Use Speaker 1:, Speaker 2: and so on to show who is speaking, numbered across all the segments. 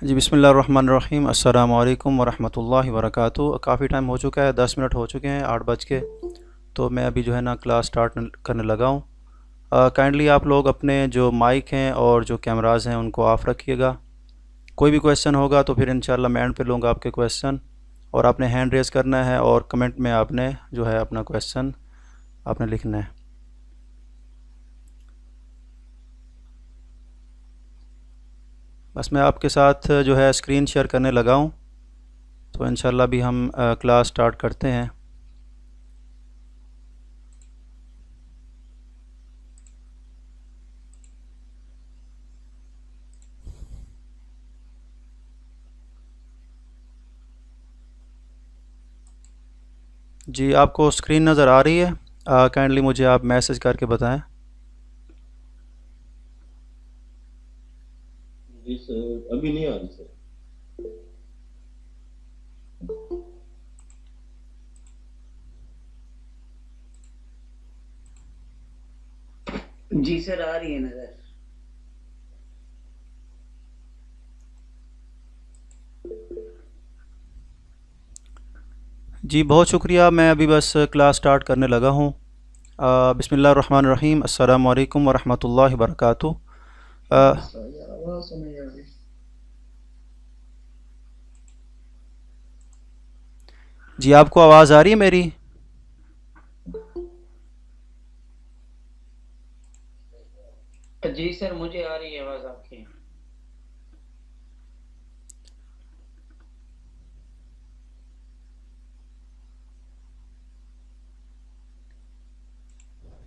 Speaker 1: जी बिस्मिल्लाहिर्रहमानिर्रहीम अस्सलामु अलैकुम वरहमतुल्लाहि वबरकातुहू। काफ़ी टाइम हो चुका है, 10 मिनट हो चुके हैं, 8 बज के। तो मैं अभी जो है ना क्लास स्टार्ट करने लगा हूँ। काइंडली आप लोग अपने जो माइक हैं और जो कैमरास हैं उनको ऑफ़ रखिएगा। कोई भी क्वेश्चन होगा तो फिर इंशाल्लाह मैं एंड पे लूँगा आपके क्वेश्चन, और आपने हैंड रेज़ करना है और कमेंट में आपने जो है अपना क्वेश्चन आपने लिखना है। बस मैं आपके साथ जो है स्क्रीन शेयर करने लगा हूँ, तो इंशाल्लाह अभी हम क्लास स्टार्ट करते हैं। जी आपको स्क्रीन नज़र आ रही है? काइंडली मुझे आप मैसेज करके बताएं।
Speaker 2: जी सर, अभी नहीं आ रही सर।
Speaker 3: जी सर, आ रही है नजर।
Speaker 1: जी बहुत शुक्रिया, मैं अभी बस क्लास स्टार्ट करने लगा हूँ। बिस्मिल्लाहिर्रहमानिर्रहीम, अस्सलामु अलैकुम वरहमतुल्लाहि वबरकातुहू। जी आपको आवाज़ आ रही है मेरी?
Speaker 3: जी सर, मुझे आ रही है आवाज आपकी।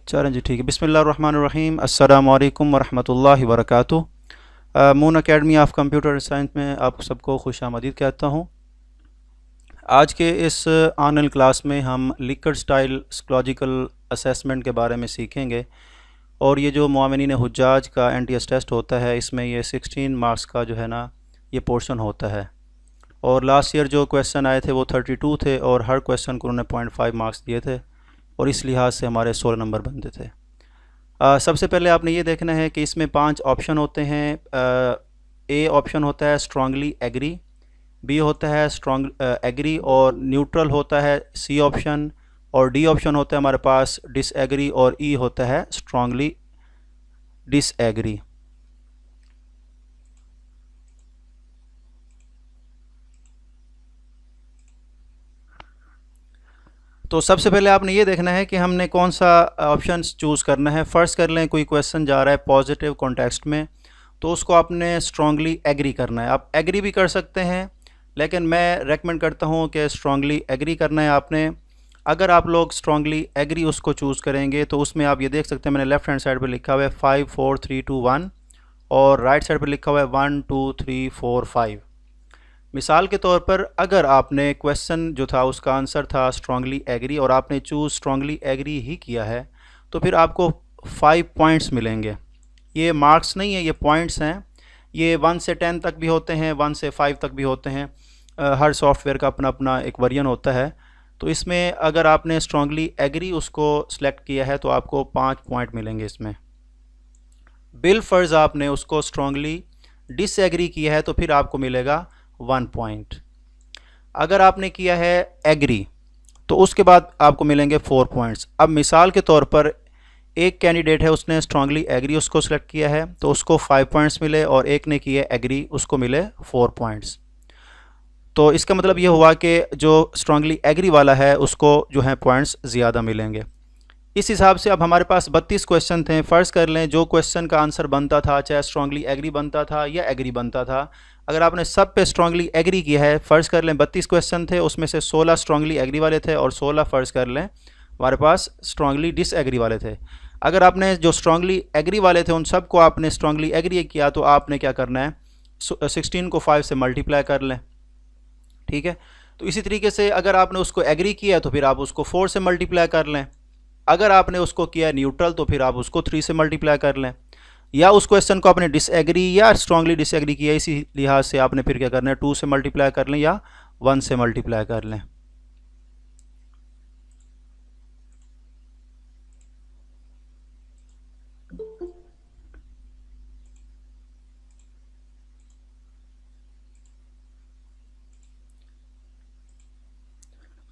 Speaker 1: चलें जी ठीक है। बिस्मिल्लाहिर्रहमानिर्रहीम, अस्सलामु अलैकुम वरहमतुल्लाहि वबरकातुहू। Moon Academy of Computer Science में आप सबको खुशामदीद कहता हूँ। आज के इस ऑनलाइन क्लास में हम लिकर्ट स्टाइल साइकोलॉजिकल असेसमेंट के बारे में सीखेंगे। और ये जो मुआविनीन हुज्जाज का NTS टेस्ट होता है, इसमें ये 16 मार्क्स का जो है ना ये पोर्शन होता है। और लास्ट ईयर जो क्वेश्चन आए थे वो 32 थे, और हर क्वेश्चन को उन्होंने 0.5 मार्क्स दिए थे, और इस लिहाज से हमारे 16 नंबर बनते थे। सबसे पहले आपने ये देखना है कि इसमें 5 ऑप्शन होते हैं। ए ऑप्शन होता है स्ट्रांगली एग्री, बी होता है स्ट्रांग एग्री और न्यूट्रल होता है सी ऑप्शन, और डी ऑप्शन होता है हमारे पास डिसएग्री, और ई होता है स्ट्रांगली डिसएग्री। तो सबसे पहले आपने ये देखना है कि हमने कौन सा ऑप्शन चूज़ करना है। फ़र्स्ट कर लें कोई क्वेश्चन जा रहा है पॉजिटिव कॉन्टेक्स्ट में, तो उसको आपने स्ट्रांगली एग्री करना है। आप एग्री भी कर सकते हैं, लेकिन मैं रेकमेंड करता हूँ कि स्ट्रांगली एग्री करना है आपने। अगर आप लोग स्ट्रांगली एग्री उसको चूज़ करेंगे तो उसमें आप ये देख सकते हैं, मैंने लेफ़्ट हैंड साइड पर लिखा हुआ है 5 4 3 2 1, और राइट साइड पर लिखा हुआ है 1 2 3 4 5। मिसाल के तौर पर अगर आपने क्वेश्चन जो था उसका आंसर था स्ट्रांगली एग्री, और आपने चूज़ स्ट्रांगली एग्री ही किया है, तो फिर आपको 5 पॉइंट्स मिलेंगे। ये मार्क्स नहीं है, ये पॉइंट्स हैं। ये 1 से 10 तक भी होते हैं, 1 से 5 तक भी होते हैं। हर सॉफ्टवेयर का अपना अपना एक वर्जन होता है। तो इसमें अगर आपने स्ट्रांगली एग्री उसको सेलेक्ट किया है तो आपको 5 पॉइंट मिलेंगे इसमें। बिल फर्ज आपने उसको स्ट्रांगली डिसएग्री किया है तो फिर आपको मिलेगा 1 पॉइंट। अगर आपने किया है एग्री तो उसके बाद आपको मिलेंगे 4 पॉइंट्स। अब मिसाल के तौर पर एक कैंडिडेट है, उसने स्ट्रांगली एग्री उसको सेलेक्ट किया है तो उसको 5 पॉइंट्स मिले, और एक ने किया एग्री उसको मिले 4 पॉइंट्स। तो इसका मतलब ये हुआ कि जो स्ट्रांगली एग्री वाला है उसको जो है पॉइंट्स ज़्यादा मिलेंगे। इस हिसाब से अब हमारे पास 32 क्वेश्चन थे। फ़र्ज़ कर लें जो क्वेश्चन का आंसर बनता था, चाहे स्ट्रांगली एग्री बनता था या एग्री बनता था, अगर आपने सब पे स्ट्रांगली एग्री किया है, फ़र्ज़ कर लें 32 क्वेश्चन थे, उसमें से 16 स्ट्रांगली एग्री वाले थे और 16 फ़र्ज़ कर लें हमारे पास स्ट्रांगली डिसएग्री वाले थे। अगर आपने जो स्ट्रांगली एग्री वाले थे उन सब को आपने स्ट्रांगली एग्री किया तो आपने क्या करना है, 16 को 5 से मल्टीप्लाई कर लें। ठीक है। तो इसी तरीके से अगर आपने उसको एग्री किया तो फिर आप उसको 4 से मल्टीप्लाई कर लें, अगर आपने उसको किया न्यूट्रल तो फिर आप उसको 3 से मल्टीप्लाई कर लें, या उस क्वेश्चन को आपने डिसएग्री या स्ट्रांगली डिसएग्री किया, इसी लिहाज से आपने फिर क्या करना है, 2 से मल्टीप्लाई कर लें या 1 से मल्टीप्लाई कर लें।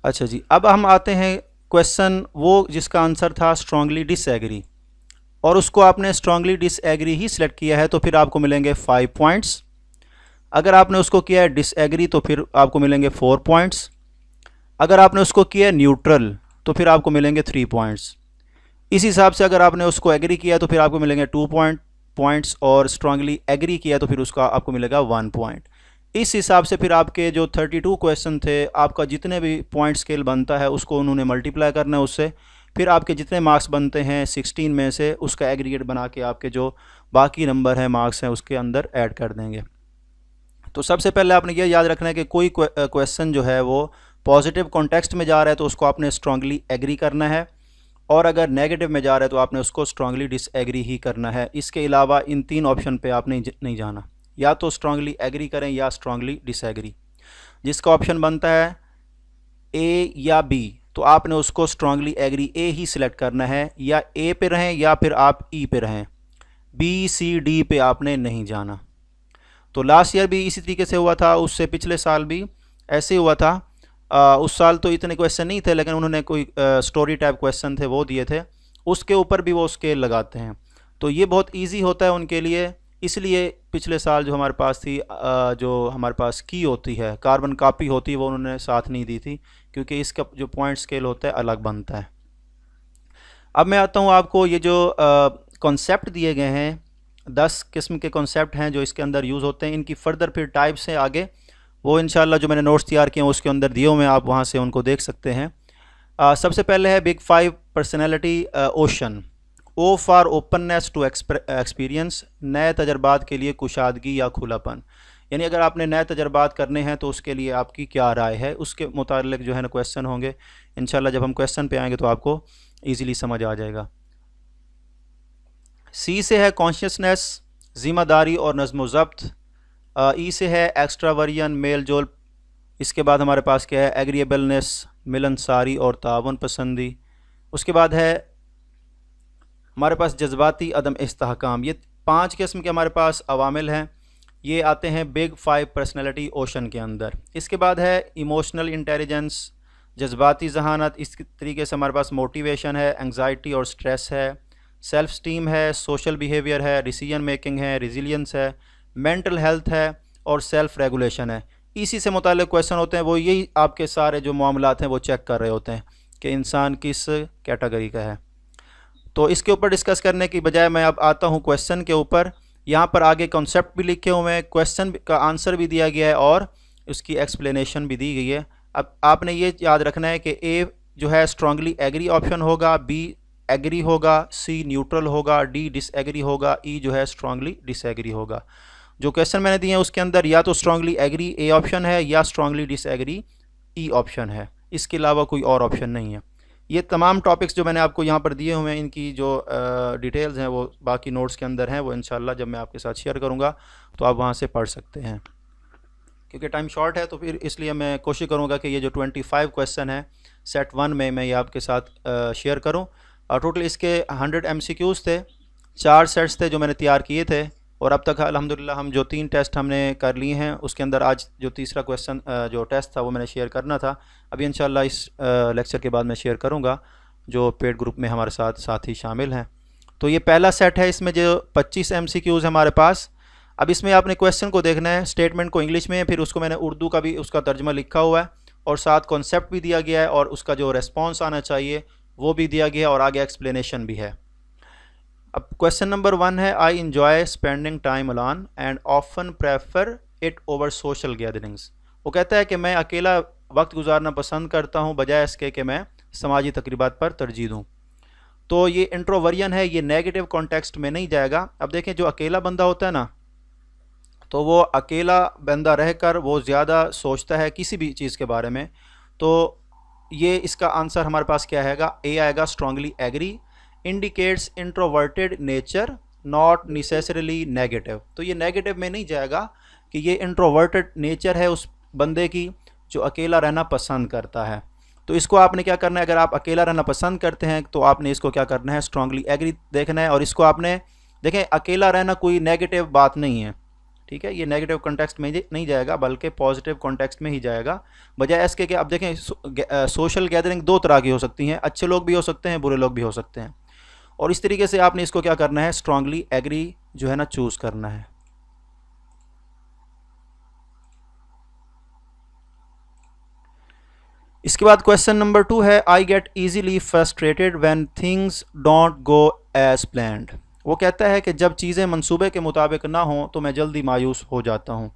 Speaker 1: अच्छा जी, अब हम आते हैं क्वेश्चन वो जिसका आंसर था स्ट्रांगली डिसएग्री, और उसको आपने स्ट्रांगली डिसएग्री ही सिलेक्ट किया है तो फिर आपको मिलेंगे 5 पॉइंट्स। अगर आपने उसको किया है डिसएग्री तो फिर आपको मिलेंगे 4 पॉइंट्स। अगर आपने उसको किया है न्यूट्रल तो फिर आपको मिलेंगे 3 पॉइंट्स। इस हिसाब से अगर आपने उसको एग्री किया तो फिर आपको मिलेंगे 2 पॉइंट्स, और स्ट्रांगली एग्री किया तो फिर उसका आपको मिलेगा 1 पॉइंट। इस हिसाब से फिर आपके जो 32 क्वेश्चन थे, आपका जितने भी पॉइंट स्केल बनता है उसको उन्होंने मल्टीप्लाई करना है उससे, फिर आपके जितने मार्क्स बनते हैं 16 में से उसका एग्रीगेट बना के आपके जो बाकी नंबर हैं, मार्क्स हैं, उसके अंदर ऐड कर देंगे। तो सबसे पहले आपने ये याद रखना है कि कोई क्वेश्चन जो है वो पॉजिटिव कॉन्टेक्स्ट में जा रहा है तो उसको आपने स्ट्रांगली एग्री करना है, और अगर नेगेटिव में जा रहा है तो आपने उसको स्ट्रांगली डिसएग्री ही करना है। इसके अलावा इन 3 ऑप्शन पे आपने नहीं जाना, या तो स्ट्रांगली एग्री करें या स्ट्रांगली डिसएग्री। जिसका ऑप्शन बनता है ए या बी तो आपने उसको स्ट्रांगली एग्री ए ही सिलेक्ट करना है, या ए पे रहें या फिर आप ई पे रहें, बी सी डी पे आपने नहीं जाना। तो लास्ट ईयर भी इसी तरीके से हुआ था, उससे पिछले साल भी ऐसे हुआ था। उस साल तो इतने क्वेश्चन नहीं थे, लेकिन उन्होंने कोई स्टोरी टाइप क्वेश्चन थे वो दिए थे, उसके ऊपर भी वो स्केल लगाते हैं, तो ये बहुत इजी होता है उनके लिए। इसलिए पिछले साल जो हमारे पास थी, जो हमारे पास की होती है, कार्बन कापी होती है, वो उन्होंने साथ नहीं दी थी, क्योंकि इसका जो पॉइंट स्केल होता है अलग बनता है। अब मैं आता हूँ आपको ये जो कॉन्सेप्ट दिए गए हैं, 10 किस्म के कॉन्सेप्ट हैं जो इसके अंदर यूज़ होते हैं। इनकी फ़र्दर फिर टाइप्स हैं आगे, वो इंशाल्लाह जो मैंने नोट्स तैयार किए हैं उसके अंदर दिए हुए हैं, आप वहाँ से उनको देख सकते हैं। सबसे पहले है big 5 personality OCEAN. O for openness to experience, नए तजर्बात के लिए कुशादगी या खुलापन। यानी अगर आपने नए तजर्बात करने हैं तो उसके लिए आपकी क्या राय है, उसके मुतालिक जो है ना क्वेश्चन होंगे। इंशाल्लाह जब हम क्वेश्चन पे आएंगे तो आपको ईज़िली समझ आ जाएगा। सी से है कॉन्शियसनेस, ज़िम्मेदारी और नज़्म ज़ब्त। ई से है एक्स्ट्रावर्जन, मेल जोल। इसके बाद हमारे पास क्या है, एग्रीएबलनेस, मिलनसारी और तावन पसंदी। उसके बाद है हमारे पास जज्बाती अदम इस्तेहकाम। ये 5 किस्म के हमारे पास अवामिल हैं, ये आते हैं बिग 5 पर्सनैलिटी ओशन के अंदर। इसके बाद है इमोशनल इंटेलिजेंस, जज्बाती जहानत। इस तरीके से हमारे पास मोटिवेशन है, एंग्जाइटी और स्ट्रेस है, सेल्फ स्टीम है, सोशल बिहेवियर है, डिसीजन मेकिंग है, रिजिलियंस है, मेंटल हेल्थ है और सेल्फ रेगुलेशन है। इसी से मुताल्लिक़ क्वेश्चन होते हैं, वो यही आपके सारे जो मामलात हैं वो चेक कर रहे होते हैं कि इंसान किस कैटेगरी का है। तो इसके ऊपर डिस्कस करने की बजाय मैं अब आता हूँ क्वेश्चन के ऊपर। यहाँ पर आगे कॉन्सेप्ट भी लिखे हुए हैं, क्वेश्चन का आंसर भी दिया गया है और उसकी एक्सप्लेनेशन भी दी गई है। अब आपने ये याद रखना है कि ए जो है स्ट्रांगली एग्री ऑप्शन होगा, बी एग्री होगा, सी न्यूट्रल होगा, डी डिसएग्री होगा, ई जो है स्ट्रांगली डिसएग्री होगा। जो क्वेश्चन मैंने दिए हैं उसके अंदर या तो स्ट्रांगली एग्री ए ऑप्शन है या स्ट्रांगली डिसएग्री ई ऑप्शन है, इसके अलावा कोई और ऑप्शन नहीं है। ये तमाम टॉपिक्स जो मैंने आपको यहाँ पर दिए हुए हैं, इनकी जो डिटेल्स हैं वो बाकी नोट्स के अंदर हैं, वो इंशाल्लाह जब मैं आपके साथ शेयर करूँगा तो आप वहाँ से पढ़ सकते हैं। क्योंकि टाइम शॉर्ट है तो फिर इसलिए मैं कोशिश करूँगा कि ये जो 25 क्वेश्चन है सेट 1 में मैं ये आपके साथ शेयर करूँ। टोटल इसके 100 MCQs थे, 4 सेट्स थे जो मैंने तैयार किए थे, और अब तक अल्हम्दुलिल्लाह हम जो 3 टेस्ट हमने कर लिए हैं उसके अंदर आज जो तीसरा क्वेश्चन जो टेस्ट था वो मैंने शेयर करना था। अभी इंशाल्लाह इस लेक्चर के बाद मैं शेयर करूँगा जो पेड ग्रुप में हमारे साथ साथी शामिल हैं। तो ये पहला सेट है, इसमें जो 25 MCQs है हमारे पास। अब इसमें आपने क्वेश्चन को देखना है, स्टेटमेंट को इंग्लिश में, फिर उसको मैंने उर्दू का भी उसका तर्जमा लिखा हुआ है और साथ कॉन्सेप्ट भी दिया गया है और उसका जो रेस्पॉन्स आना चाहिए वो भी दिया गया है और आगे एक्सप्लेनेशन भी है। अब क्वेश्चन नंबर 1 है, I enjoy spending time alone and often prefer it over social gatherings. वो कहता है कि मैं अकेला वक्त गुजारना पसंद करता हूँ बजाय इसके कि मैं समाजी तकरीबात पर तरजीह दूँ। तो ये इंट्रोवर्जन है, ये नेगेटिव कॉन्टेक्स्ट में नहीं जाएगा। अब देखें जो अकेला बंदा होता है ना, तो वो अकेला बंदा रहकर वो ज़्यादा सोचता है किसी भी चीज़ के बारे में। तो ये इसका आंसर हमारे पास क्या आएगा, ए आएगा, strongly agree. Indicates introverted nature, not necessarily negative. तो ये नेगेटिव में नहीं जाएगा कि ये इंट्रोवर्टेड नेचर है उस बंदे की जो अकेला रहना पसंद करता है। तो इसको आपने क्या करना है, अगर आप अकेला रहना पसंद करते हैं तो आपने इसको क्या करना है, स्ट्रांगली एग्री देखना है। और इसको आपने देखें, अकेला रहना कोई नेगेटिव बात नहीं है, ठीक है, ये नेगेटिव कॉन्टेक्स्ट में नहीं जाएगा बल्कि पॉजिटिव कॉन्टेक्स्ट में ही जाएगा। बजाय इसके कि अब देखें सोशल गैदरिंग दो तरह की हो सकती हैं, अच्छे लोग भी हो सकते हैं, बुरे लोग भी हो सकते हैं। और इस तरीके से आपने इसको क्या करना है, स्ट्रांगली एग्री जो है ना चूज़ करना है। इसके बाद क्वेश्चन नंबर 2 है, I get easily frustrated when things don't go as planned. वो कहता है कि जब चीज़ें मंसूबे के मुताबिक ना हों तो मैं जल्दी मायूस हो जाता हूँ।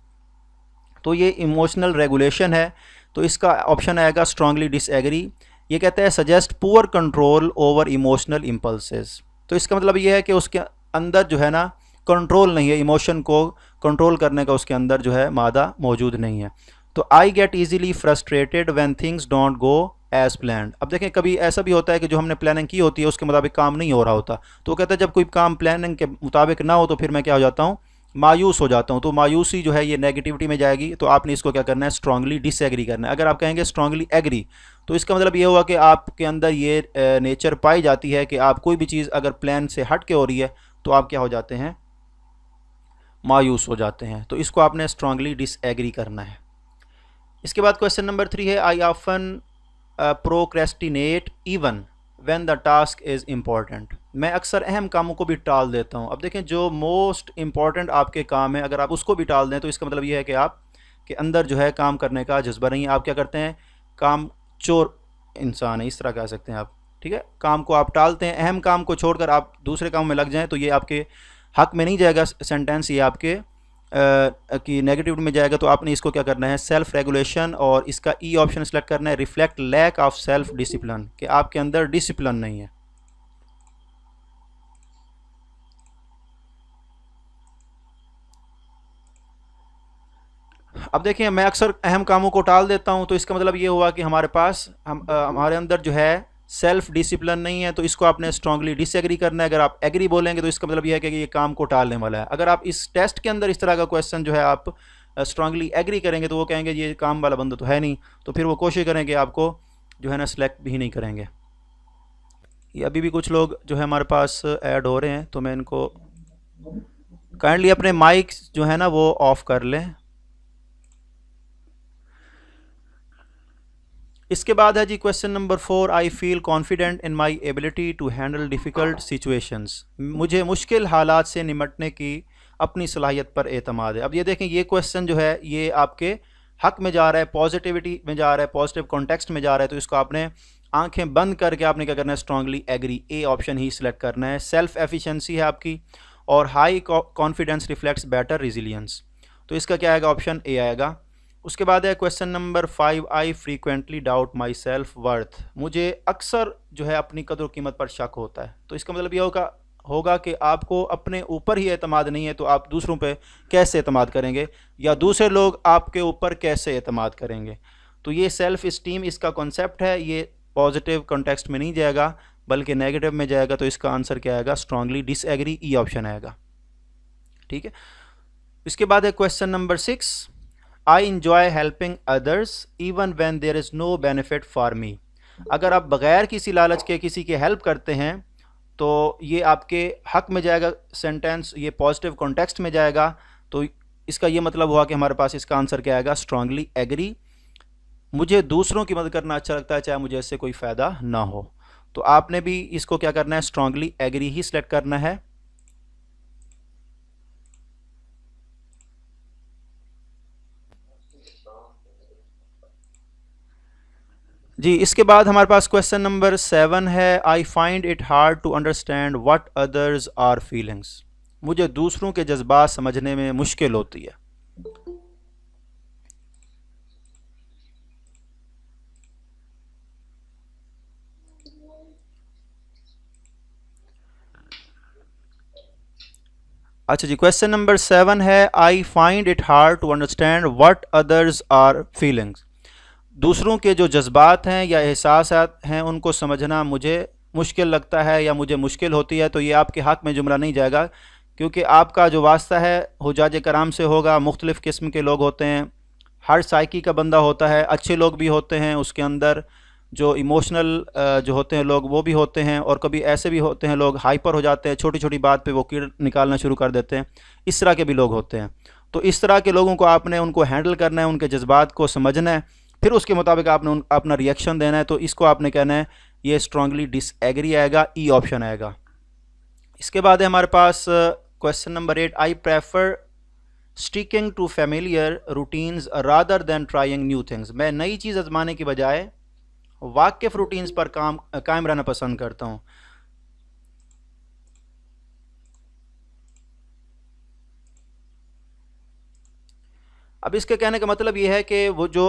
Speaker 1: तो ये इमोशनल रेगुलेशन है, तो इसका ऑप्शन आएगा स्ट्रांगली डिसएग्री। ये कहता है suggest poor control over emotional impulses. तो इसका मतलब ये है कि उसके अंदर जो है ना कंट्रोल नहीं है, इमोशन को कंट्रोल करने का उसके अंदर जो है मादा मौजूद नहीं है। तो I get easily frustrated when things don't go as planned. अब देखें कभी ऐसा भी होता है कि जो हमने प्लानिंग की होती है उसके मुताबिक काम नहीं हो रहा होता, तो वो कहता है जब कोई काम प्लानिंग के मुताबिक ना हो तो फिर मैं क्या हो जाता हूँ, मायूस हो जाता हूँ। तो मायूसी जो है ये नेगेटिविटी में जाएगी, तो आपने इसको क्या करना है, स्ट्रांगली डिसएग्री करना है। अगर आप कहेंगे स्ट्रांगली एग्री तो इसका मतलब ये होगा कि आपके अंदर ये नेचर पाई जाती है कि आप कोई भी चीज़ अगर प्लान से हट के हो रही है तो आप क्या हो जाते हैं, मायूस हो जाते हैं। तो इसको आपने स्ट्रांगली डिसएग्री करना है। इसके बाद क्वेश्चन नंबर 3 है, I often procrastinate even when the task is important. मैं अक्सर अहम कामों को भी टाल देता हूँ। अब देखें जो मोस्ट इम्पॉर्टेंट आपके काम है अगर आप उसको भी टाल दें तो इसका मतलब ये है कि आप के अंदर जो है काम करने का जज्बा नहीं है। आप क्या करते हैं, काम चोर इंसान है, इस तरह कह सकते हैं आप, ठीक है। काम को आप टालते हैं, अहम काम को छोड़कर आप दूसरे काम में लग जाएं तो ये आपके हक में नहीं जाएगा सेंटेंस, ये आपके कि नेगेटिव में जाएगा। तो आपने इसको क्या करना है, सेल्फ रेगुलेशन, और इसका ई ऑप्शन सेलेक्ट करना है, reflect lack of self discipline, कि आपके अंदर डिसिप्लिन नहीं है। अब देखिए मैं अक्सर अहम कामों को टाल देता हूं, तो इसका मतलब ये हुआ कि हमारे पास हमारे अंदर जो है सेल्फ डिसिप्लिन नहीं है। तो इसको आपने स्ट्रांगली डिसएग्री करना है। अगर आप एग्री बोलेंगे तो इसका मतलब यह है कि ये काम को टालने वाला है। अगर आप इस टेस्ट के अंदर इस तरह का क्वेश्चन जो है आप स्ट्रांगली एग्री करेंगे तो वो कहेंगे ये काम वाला बंदा तो है नहीं, तो फिर वो कोशिश करेंगे आपको जो है ना सिलेक्ट भी नहीं करेंगे। ये अभी भी कुछ लोग जो है हमारे पास ऐड हो रहे हैं, तो मैं इनको काइंडली अपने माइक जो है ना वो ऑफ कर लें। इसके बाद है जी question number 4, I feel confident in my ability to handle difficult situations. मुझे मुश्किल हालात से निमटने की अपनी सलाहियत पर एतमाद है। अब ये देखें ये क्वेश्चन जो है ये आपके हक में जा रहा है, पॉजिटिविटी में जा रहा है, पॉजिटिव कॉन्टेक्स्ट में जा रहा है। तो इसको आपने आंखें बंद करके आपने क्या करना है, स्ट्रांगली एग्री, ए ऑप्शन ही सिलेक्ट करना है। सेल्फ एफिशिएंसी है आपकी, और high confidence reflects better resilience. तो इसका क्या आएगा, ऑप्शन ए आएगा। उसके बाद है question number 5, I frequently doubt my self worth. मुझे अक्सर जो है अपनी कदर कीमत पर शक होता है। तो इसका मतलब यह होगा कि आपको अपने ऊपर ही एतमाद नहीं है, तो आप दूसरों पे कैसे एतमाद करेंगे, या दूसरे लोग आपके ऊपर कैसे एतमाद करेंगे। तो ये सेल्फ इस्टीम इसका कॉन्सेप्ट है, ये पॉजिटिव कॉन्टेक्स्ट में नहीं जाएगा बल्कि नेगेटिव में जाएगा। तो इसका आंसर क्या आएगा, स्ट्रांगली डिसएग्री, ई ऑप्शन आएगा, ठीक है। इसके बाद है question number 6, I enjoy helping others even when there is no benefit for me. अगर आप बग़ैर किसी लालच के किसी की हेल्प करते हैं तो ये आपके हक में जाएगा सेंटेंस, ये पॉजिटिव कॉन्टेक्स्ट में जाएगा। तो इसका ये मतलब हुआ कि हमारे पास इसका आंसर क्या आएगा, स्ट्रांगली एग्री। मुझे दूसरों की मदद करना अच्छा लगता है चाहे मुझे इससे कोई फ़ायदा ना हो। तो आपने भी इसको क्या करना है, स्ट्रांगली एग्री ही सिलेक्ट करना है। जी इसके बाद हमारे पास क्वेश्चन नंबर 7 है, I find it hard to understand what others are feelings. मुझे दूसरों के जज्बात समझने में मुश्किल होती है। अच्छा जी, क्वेश्चन नंबर 7 है, I find it hard to understand what others are feelings. दूसरों के जो जज्बात हैं या एहसासात हैं उनको समझना मुझे मुश्किल लगता है या मुझे मुश्किल होती है। तो ये आपके हक़ में जुमला नहीं जाएगा, क्योंकि आपका जो वास्ता है हुज्जाज कराम से होगा। मुख्तलिफ़ किस्म के लोग होते हैं, हर साइकी का बंदा होता है, अच्छे लोग भी होते हैं उसके अंदर, जो इमोशनल जो होते हैं लोग वो भी होते हैं, और कभी ऐसे भी होते हैं लोग हाइपर हो जाते हैं, छोटी छोटी बात पे वो कीड़ निकालना शुरू कर देते हैं। इस तरह के भी लोग होते हैं। तो इस तरह के लोगों को आपने उनको हैंडल करना है, उनके जज्बात को समझना है, फिर उसके मुताबिक आपने अपना रिएक्शन देना है। तो इसको आपने कहना है ये स्ट्रांगली डिसएग्री आएगा, ई ऑप्शन आएगा। इसके बाद है हमारे पास question number 8, I prefer sticking to familiar routines rather than trying new things. मैं नई चीज़ आजमाने की बजाय वाकिफ रूटीन्स पर कायम रहना पसंद करता हूँ। अब इसके कहने का मतलब ये है कि वो जो,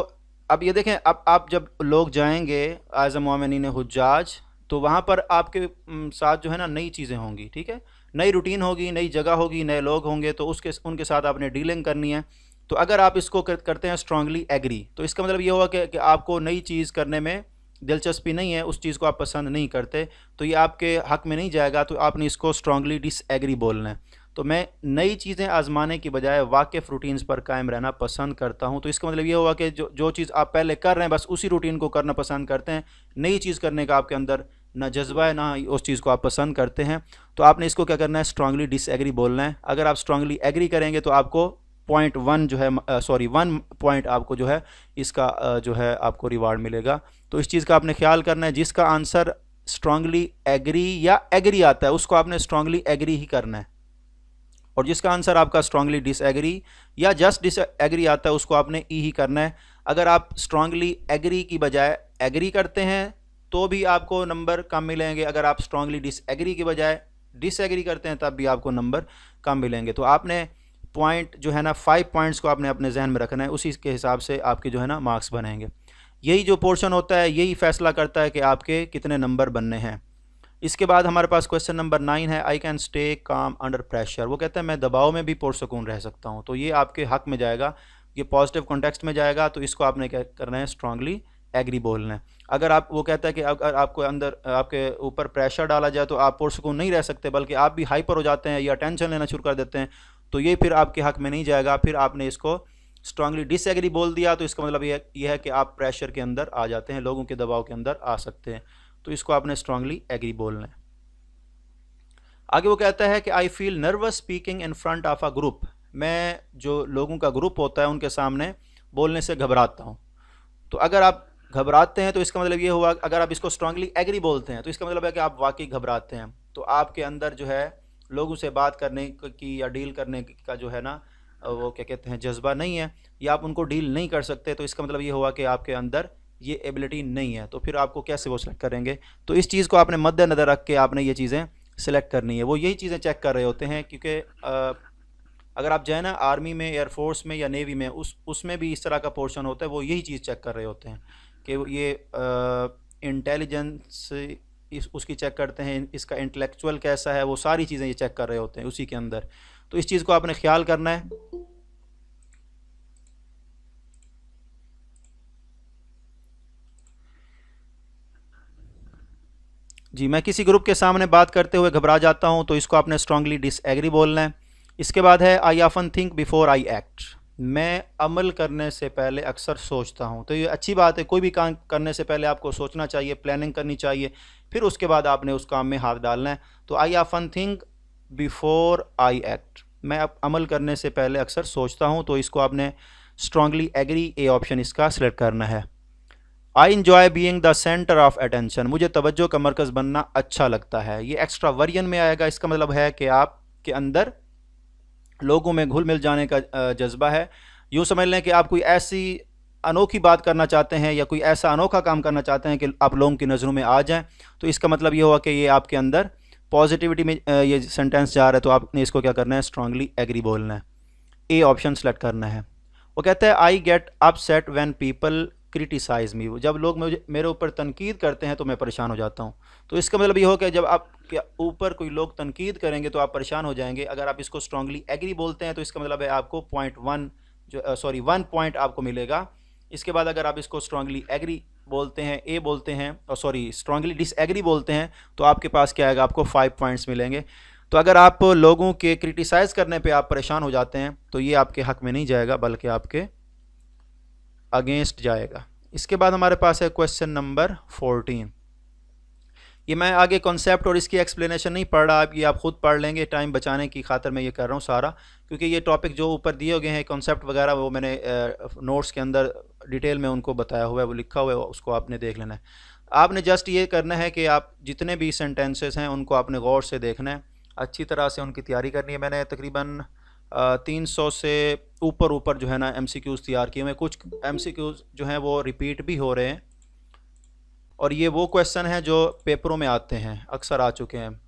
Speaker 1: अब ये देखें, अब आप जब लोग जाएंगे एज अ मोमिनीन हुज्जाज, तो वहाँ पर आपके साथ जो है ना नई चीज़ें होंगी, ठीक है, नई रूटीन होगी, नई जगह होगी, नए लोग होंगे, तो उनके साथ आपने डीलिंग करनी है। तो अगर आप इसको करते हैं स्ट्रांगली एग्री, तो इसका मतलब ये होगा कि आपको नई चीज़ करने में दिलचस्पी नहीं है, उस चीज़ को आप पसंद नहीं करते, तो ये आपके हक़ में नहीं जाएगा। तो आपने इसको स्ट्रांगली डिसएग्री बोलना है। तो मैं नई चीज़ें आजमाने की बजाय वाकिफ़ रूटीन्स पर कायम रहना पसंद करता हूँ। तो इसका मतलब ये होगा कि जो चीज़ आप पहले कर रहे हैं बस उसी रूटीन को करना पसंद करते हैं, नई चीज़ करने का आपके अंदर ना जज्बा है, ना उस चीज़ को आप पसंद करते हैं। तो आपने इसको क्या करना है, स्ट्रांगली डिसएग्री बोलना है। अगर आप स्ट्रांगली एग्री करेंगे तो आपको 0.1 जो है 1 पॉइंट आपको जो है इसका जो है आपको रिवार्ड मिलेगा। तो इस चीज़ का आपने ख्याल करना है, जिसका आंसर स्ट्रांगली एग्री या एग्री आता है उसको आपने स्ट्रांगली एग्री ही करना है, और जिसका आंसर आपका स्ट्रांगली डिसएग्री या जस्ट डिसएग्री आता है उसको आपने ई ही करना है। अगर आप स्ट्रांगली एग्री की बजाय एग्री करते हैं तो भी आपको नंबर कम मिलेंगे, अगर आप स्ट्रांगली डिसएग्री की बजाय डिसएग्री करते हैं तब भी आपको नंबर कम मिलेंगे। तो आपने पॉइंट जो है ना 5 पॉइंट्स को आपने अपने जहन में रखना है, उसी के हिसाब से आपके जो है ना मार्क्स बनेंगे। यही जो पोर्शन होता है यही फैसला करता है कि आपके कितने नंबर बनने हैं। इसके बाद हमारे पास क्वेश्चन नंबर 9 है, I can stay calm under pressure. वो कहता है मैं दबाव में भी पुरसकून रह सकता हूँ। तो ये आपके हक में जाएगा, ये पॉजिटिव कॉन्टेक्स्ट में जाएगा। तो इसको आपने क्या करना है, स्ट्रांगली एग्री बोलना है। अगर आप, वो कहता है कि अगर आपको अंदर आपके ऊपर प्रेशर डाला जाए तो आप पुरसकून नहीं रह सकते, बल्कि आप भी हाइपर हो जाते हैं या टेंशन लेना शुरू कर देते हैं, तो ये फिर आपके हक में नहीं जाएगा। फिर आपने इसको स्ट्रांगली डिसएग्री बोल दिया तो इसका मतलब ये है कि आप प्रेशर के अंदर आ जाते हैं, लोगों के दबाव के अंदर आ सकते हैं। तो इसको आपने स्ट्रांगली एग्री बोलना है। आगे वो कहता है कि I feel nervous speaking in front of a group. मैं जो लोगों का ग्रुप होता है उनके सामने बोलने से घबराता हूँ। तो अगर आप घबराते हैं तो इसका मतलब ये हुआ, अगर आप इसको स्ट्रांगली एग्री बोलते हैं तो इसका मतलब है कि आप वाकई घबराते हैं। तो आपके अंदर जो है लोगों से बात करने की या डील करने का जो है ना वो क्या कहते हैं जज्बा नहीं है, या आप उनको डील नहीं कर सकते। तो इसका मतलब ये हुआ कि आपके अंदर ये एबिलिटी नहीं है। तो फिर आपको कैसे वो सेलेक्ट करेंगे? तो इस चीज़ को आपने मद्देनज़र रख के आपने ये चीज़ें सेलेक्ट करनी है। वो यही चीज़ें चेक कर रहे होते हैं, क्योंकि अगर आप जाए ना आर्मी में, एयरफोर्स में या नेवी में, उसमें भी इस तरह का पोर्शन होता है, वो यही चीज़ चेक कर रहे होते हैं कि ये इंटेलिजेंस उसकी चेक करते हैं, इसका इंटेलेक्चुअल कैसा है, वो सारी चीज़ें ये चेक कर रहे होते हैं उसी के अंदर। तो इस चीज़ को आपने ख्याल करना है। जी, मैं किसी ग्रुप के सामने बात करते हुए घबरा जाता हूँ, तो इसको आपने स्ट्रांगली डिसएग्री बोलना है। इसके बाद है I often think before I act. मैं अमल करने से पहले अक्सर सोचता हूँ। तो ये अच्छी बात है, कोई भी काम करने से पहले आपको सोचना चाहिए, प्लानिंग करनी चाहिए, फिर उसके बाद आपने उस काम में हाथ डालना है। तो I often think before I act, मैं अब अमल करने से पहले अक्सर सोचता हूँ। तो इसको आपने स्ट्रांगली एग्री, ए ऑप्शन इसका सिलेक्ट करना है। I enjoy being the centre of attention, मुझे तवज्जो का मरकज़ बनना अच्छा लगता है। ये एक्स्ट्रा वर्जन में आएगा। इसका मतलब है कि आपके अंदर लोगों में घुल मिल जाने का जज्बा है। यूँ समझ लें कि आप कोई ऐसी अनोखी बात करना चाहते हैं या कोई ऐसा अनोखा काम करना चाहते हैं कि आप लोगों की नज़रों में आ जाएं। तो इसका मतलब ये हुआ कि ये आपके अंदर पॉजिटिविटी में ये सेंटेंस जा रहा है। तो आपने इसको क्या करना है, स्ट्रांगली एग्री बोलना है, ए ऑप्शन सेलेक्ट करना है। वो कहता है I get upset when people criticise me, जब लोग मुझे मेरे ऊपर तनकीद करते हैं तो मैं परेशान हो जाता हूँ। तो इसका मतलब ये हो कि जब आपके ऊपर कोई लोग तनकीद करेंगे तो आप परेशान हो जाएंगे। अगर आप इसको स्ट्रांगली एग्री बोलते हैं तो इसका मतलब है आपको 0.1 1 पॉइंट आपको मिलेगा। इसके बाद अगर आप इसको स्ट्रांगली एग्री बोलते हैं, ए बोलते हैं, और स्ट्रांगली डिसएग्री बोलते हैं, तो आपके पास क्या आएगा, आपको 5 पॉइंट्स मिलेंगे। तो अगर आप लोगों के क्रिटिसाइज़ करने पे आप परेशान हो जाते हैं तो ये आपके हक में नहीं जाएगा बल्कि आपके अगेंस्ट जाएगा। इसके बाद हमारे पास है क्वेश्चन नंबर 14। ये मैं आगे कॉन्सेप्ट और इसकी एक्सप्लेनेशन नहीं पढ़ रहा, ये आप ख़ुद पढ़ लेंगे, टाइम बचाने की खातिर मैं ये कर रहा हूँ सारा, क्योंकि ये टॉपिक जो ऊपर दिए गए हैं कॉन्सेप्ट वगैरह वो मैंने नोट्स के अंदर डिटेल में उनको बताया हुआ है, वो लिखा हुआ है, उसको आपने देख लेना है। आपने जस्ट ये करना है कि आप जितने भी सेंटेंसेस हैं उनको आपने गौर से देखना है, अच्छी तरह से उनकी तैयारी करनी है। मैंने तकरीबन 300 से ऊपर जो है ना MCQs तैयार किए हुए हैं। कुछ MCQs जो हैं वो रिपीट भी हो रहे हैं, और ये वो क्वेश्चन हैं जो पेपरों में आते हैं, अक्सर आ चुके हैं।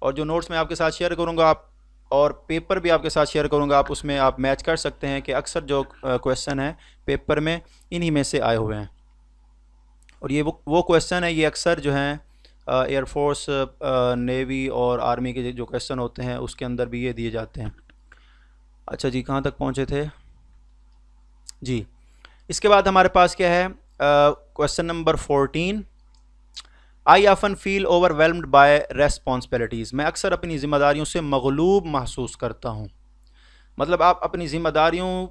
Speaker 1: और जो नोट्स मैं आपके साथ शेयर करूँगा आप और पेपर भी आपके साथ शेयर करूँगा, आप उसमें आप मैच कर सकते हैं कि अक्सर जो क्वेश्चन हैं पेपर में इन्हीं में से आए हुए हैं। और ये वो क्वेश्चन है, ये अक्सर जो हैं एयरफोर्स, नेवी और आर्मी के जो क्वेश्चन होते हैं उसके अंदर भी ये दिए जाते हैं। अच्छा जी, कहाँ तक पहुँचे थे जी। इसके बाद हमारे पास क्या है, question number 14। I often feel overwhelmed bye responsibilities. मैं अक्सर अपनी ज़िम्मेदारियों से मगलूब महसूस करता हूँ। मतलब आप अपनी ज़िम्मेदारियों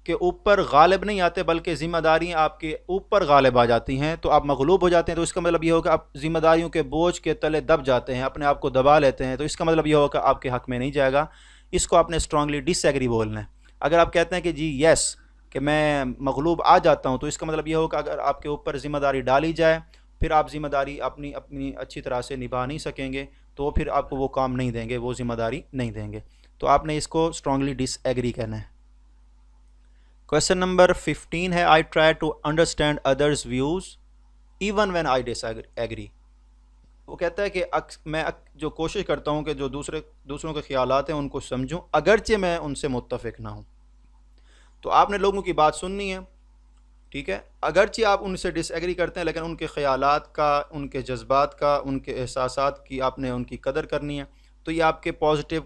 Speaker 1: के ऊपर गालिब नहीं आते बल्कि ज़िम्मेदारियाँ आपके ऊपर गालिब आ जाती हैं, तो आप मगलूब हो जाते हैं। तो इसका मतलब ये होगा आप ज़िम्मेदारियों के बोझ के तले दब जाते हैं, अपने आप को दबा लेते हैं। तो इसका मतलब ये होगा आपके हक़ में नहीं जाएगा, इसको आपने स्ट्रांगली डिसएग्री बोलना है। अगर आप कहते हैं कि जी यस कि मैं मगलूब आ जाता हूँ, तो इसका मतलब ये होगा अगर आपके ऊपर ज़िम्मेदारी डाली जाए फिर आप ज़िम्मेदारी अपनी अच्छी तरह से निभा नहीं सकेंगे, तो फिर आपको वो काम नहीं देंगे, वो ज़िम्मेदारी नहीं देंगे। तो आपने इसको स्ट्रांगली डिसएग्री करना है। क्वेश्चन नंबर 15 है, I try to understand others views even when I disagree. वो कहता है कि मैं जो कोशिश करता हूँ कि जो दूसरों के ख्यालात हैं उनको समझूं अगरचे मैं उनसे मुत्तफिक ना हूँ। तो आपने लोगों की बात सुननी है, ठीक है, अगरचे आप उनसे डिसएग्री करते हैं लेकिन उनके ख्यालात का, उनके जज्बात का, उनके एहसासात की आपने उनकी कदर करनी है। तो ये आपके पॉजिटिव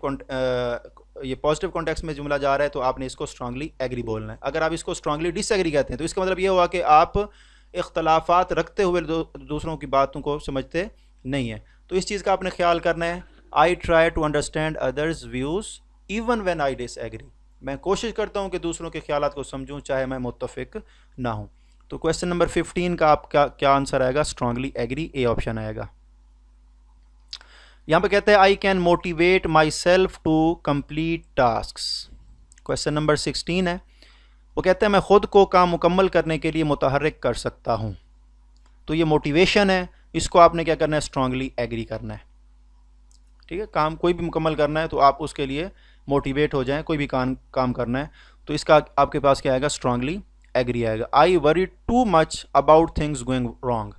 Speaker 1: कॉन्टेक्स्ट में जुमला जा रहा है, तो आपने इसको स्ट्रांगली एग्री बोलना है। अगर आप इसको स्ट्रांगली डिसएग्री कहते हैं तो इसका मतलब ये हुआ कि आप इख्तलाफात रखते हुए दूसरों की बातों को समझते नहीं है। तो इस चीज़ का आपने ख्याल करना है। I try to understand others views even when I disagree. मैं कोशिश करता हूँ कि दूसरों के ख्यालात को समझूं चाहे मैं मुत्तफिक ना हूँ। तो क्वेश्चन नंबर 15 का आपका क्या आंसर आएगा, स्ट्रांगली एग्री, ए ऑप्शन आएगा। यहाँ पे कहते हैं I can motivate myself to complete tasks. Question number 16 है, वो कहते हैं मैं ख़ुद को काम मुकम्मल करने के लिए मुतहर्रिक कर सकता हूँ। तो ये मोटिवेशन है, इसको आपने क्या करना है, स्ट्रांगली एग्री करना है। ठीक है, काम कोई भी मुकम्मल करना है तो आप उसके लिए मोटिवेट हो जाएं, कोई भी काम करना है तो इसका आपके पास क्या आएगा, स्ट्रांगली एग्री आएगा। I worry too much about things going wrong,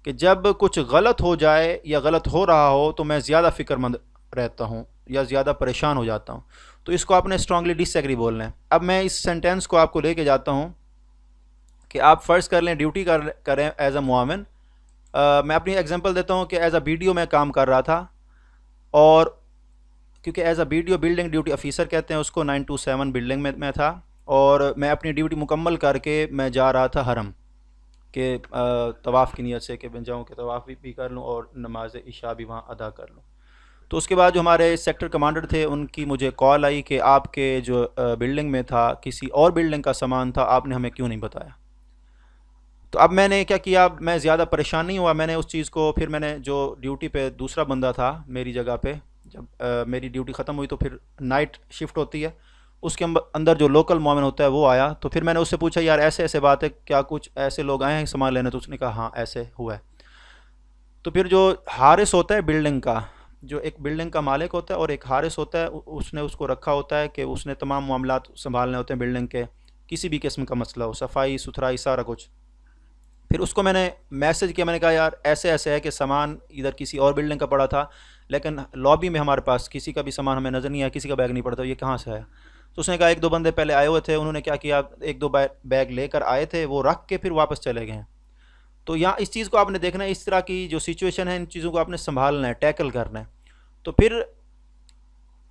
Speaker 1: कि जब कुछ गलत हो जाए या गलत हो रहा हो तो मैं ज़्यादा फ़िक्रमंद रहता हूँ या ज़्यादा परेशान हो जाता हूँ। तो इसको आपने स्ट्रांगली डिसएग्री बोलना है। अब मैं इस सेंटेंस को आपको लेके जाता हूँ कि आप फ़र्ज़ कर लें ड्यूटी करें एज अ मुआविन। मैं अपनी एग्जांपल देता हूँ कि एज अ BDO मैं काम कर रहा था, और क्योंकि as a BDO building duty officer कहते हैं उसको, 9 to 7 बिल्डिंग में मैं था, और मैं अपनी ड्यूटी मुकम्मल करके मैं जा रहा था हरम के तवाफ़ की नीयत से कि मैं जाऊँ कि तवाफ़ भी कर लूँ और नमाज इशा भी वहाँ अदा कर लूँ। तो उसके बाद जो हमारे सेक्टर कमांडर थे उनकी मुझे कॉल आई कि आपके जो बिल्डिंग में था किसी और बिल्डिंग का सामान था, आपने हमें क्यों नहीं बताया। तो अब मैंने क्या किया, मैं ज़्यादा परेशान नहीं हुआ, मैंने उस चीज़ को फिर मैंने जो ड्यूटी पे दूसरा बंदा था मेरी जगह पे, जब मेरी ड्यूटी ख़त्म हुई तो फिर नाइट शिफ्ट होती है, उसके अंदर जो लोकल मोमिन होता है वो आया। तो फिर मैंने उससे पूछा यार ऐसे ऐसे बात है, क्या कुछ ऐसे लोग आए हैं सामान लेने। तो उसने कहा हाँ ऐसे हुआ है। तो फिर जो हारिस होता है बिल्डिंग का, जो एक बिल्डिंग का मालिक होता है और एक हारिस होता है, उसने उसको रखा होता है कि उसने तमाम मामलात संभालने होते हैं बिल्डिंग के, किसी भी किस्म का मसला हो, सफाई सुथराई सारा कुछ। फिर उसको मैंने मैसेज किया, मैंने कहा यार ऐसे ऐसे है कि सामान इधर किसी और बिल्डिंग का पड़ा था लेकिन लॉबी में हमारे पास किसी का भी सामान हमें नज़र नहीं आया, किसी का बैग नहीं पड़ता, ये कहाँ से आया। तो तो उसने कहा एक दो बंदे पहले आए हुए थे, उन्होंने क्या किया, एक दो बैग लेकर आए थे, वो रख के फिर वापस चले गए हैं। तो यहाँ इस चीज़ को आपने देखना है, इस तरह की जो सिचुएशन है इन चीज़ों को आपने संभालना है, टैकल करना है। तो फिर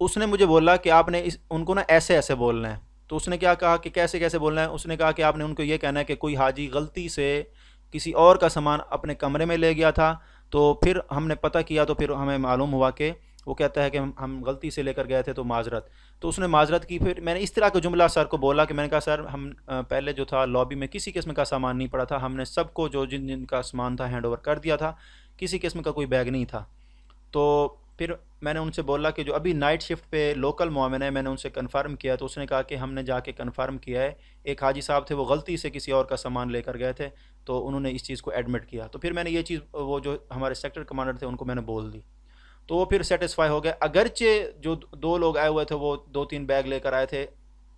Speaker 1: उसने मुझे बोला कि आपने उनको ना ऐसे ऐसे बोलना है। तो उसने क्या कहा कि कैसे कैसे बोलना है, उसने कहा कि आपने उनको ये कहना है कि कोई हाजी गलती से किसी और का सामान अपने कमरे में ले गया था। तो फिर हमने पता किया, तो फिर हमें मालूम हुआ कि वो कहता है कि हम गलती से लेकर गए थे, तो माजरत। तो उसने माजरत की। फिर मैंने इस तरह का जुमला सर को बोला कि मैंने कहा सर हम पहले जो था लॉबी में किसी किस्म का सामान नहीं पड़ा था, हमने सबको जो जिन जिनका सामान था हैंड ओवर कर दिया था, किसी किस्म का कोई बैग नहीं था। तो फिर मैंने उनसे बोला कि जो अभी नाइट शिफ्ट पे लोकल मोमिन है, मैंने उनसे कंफर्म किया। तो उसने कहा कि हमने जाके कंफर्म किया है, एक हाजी साहब थे वो गलती से किसी और का सामान लेकर गए थे, तो उन्होंने इस चीज़ को एडमिट किया। तो फिर मैंने ये चीज़ वो जो हमारे सेक्टर कमांडर थे उनको मैंने बोल दी, तो वो फिर सेटिस्फाई हो गए। अगरचे जो दो लोग आए हुए थे वो दो तीन बैग लेकर आए थे,